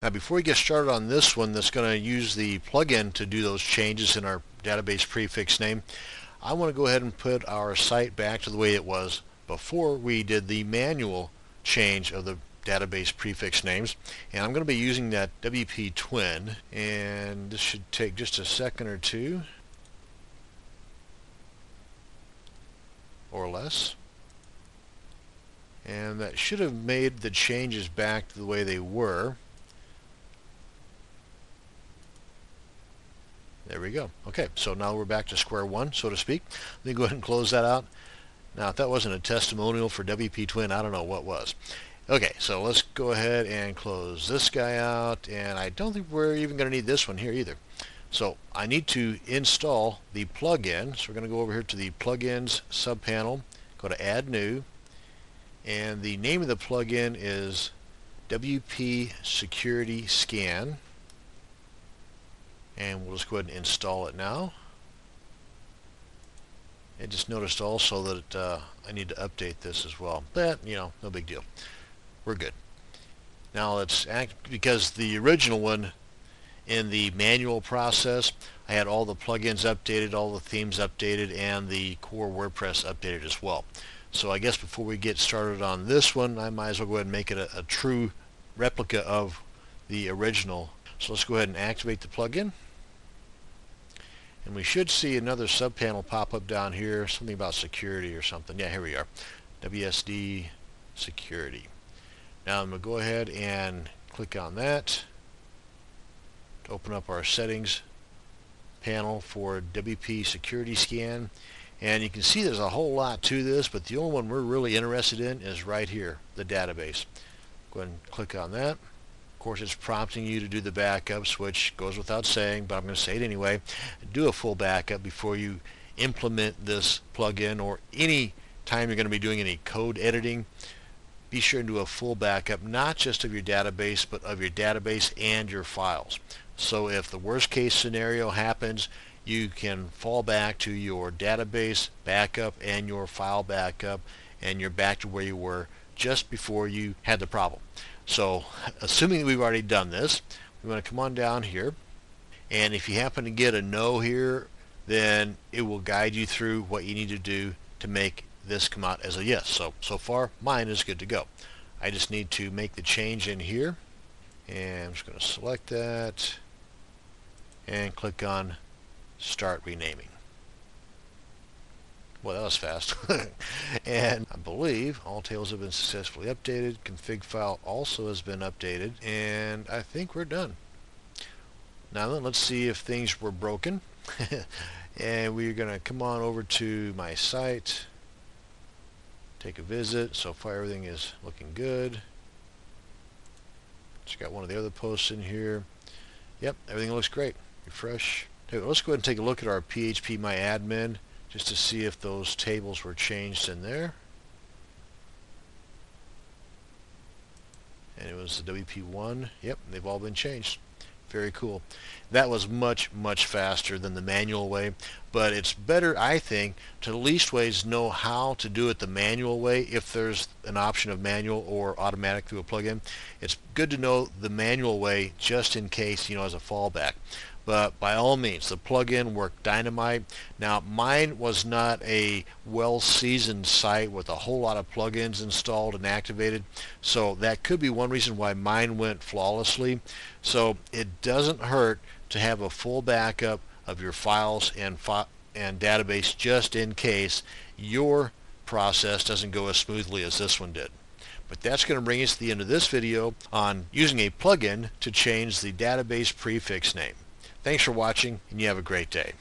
Now before we get started on this one that's going to use the plugin to do those changes in our database prefix name, I want to go ahead and put our site back to the way it was before we did the manual change of the database prefix names. And I'm going to be using that WP Twin, and this should take just a second or two or less. And that should have made the changes back to the way they were. There we go. Okay, so now we're back to square one, so to speak. Let me go ahead and close that out. Now, if that wasn't a testimonial for WP Twin, I don't know what was. Okay, so let's go ahead and close this guy out, and I don't think we're even going to need this one here either. So I need to install the plugin. So we're going to go over here to the plugins subpanel, go to add new, and the name of the plugin is WP Security Scan. And we'll just go ahead and install it now. I just noticed also that I need to update this as well. But, you know, no big deal. We're good. Now let's act, because the original one in the manual process, I had all the plugins updated, all the themes updated, and the core WordPress updated as well. So I guess before we get started on this one, I might as well go ahead and make it a true replica of the original. So let's go ahead and activate the plugin. And we should see another subpanel pop up down here, something about security or something. Yeah, here we are. WSD Security. Now I'm going to go ahead and click on that to open up our settings panel for WP Security Scan. And you can see there's a whole lot to this, but the only one we're really interested in is right here, the database. Go ahead and click on that. Of course, it's prompting you to do the backups, which goes without saying, but I'm going to say it anyway. Do a full backup before you implement this plugin, or any time you're going to be doing any code editing. Be sure to do a full backup, not just of your database, but of your database and your files. So if the worst case scenario happens, you can fall back to your database backup and your file backup, and you're back to where you were just before you had the problem. So assuming that we've already done this, we want to come on down here, and if you happen to get a no here, then it will guide you through what you need to do to make this come out as a yes. So far mine is good to go. I just need to make the change in here, and I'm just going to select that and click on Start Renaming. Well, that was fast. And I believe all tables have been successfully updated. Config file also has been updated, and I think we're done. Now then, let's see if things were broken. And we're going to come on over to my site, take a visit. So far everything is looking good. Just got one of the other posts in here. Yep, everything looks great. Refresh. Okay, let's go ahead and take a look at our PHP My Admin, just to see if those tables were changed in there. And it was the WP1. Yep, they've all been changed. Very cool. That was much faster than the manual way, but it's better, I think, to leastways know how to do it the manual way. If there's an option of manual or automatic through a plugin, it's good to know the manual way just in case, you know, as a fallback. But by all means, the plugin worked dynamite. Now, mine was not a well-seasoned site with a whole lot of plugins installed and activated, so that could be one reason why mine went flawlessly. So it doesn't hurt to have a full backup of your files and database, just in case your process doesn't go as smoothly as this one did. But that's going to bring us to the end of this video on using a plugin to change the database prefix name. Thanks for watching, and you have a great day.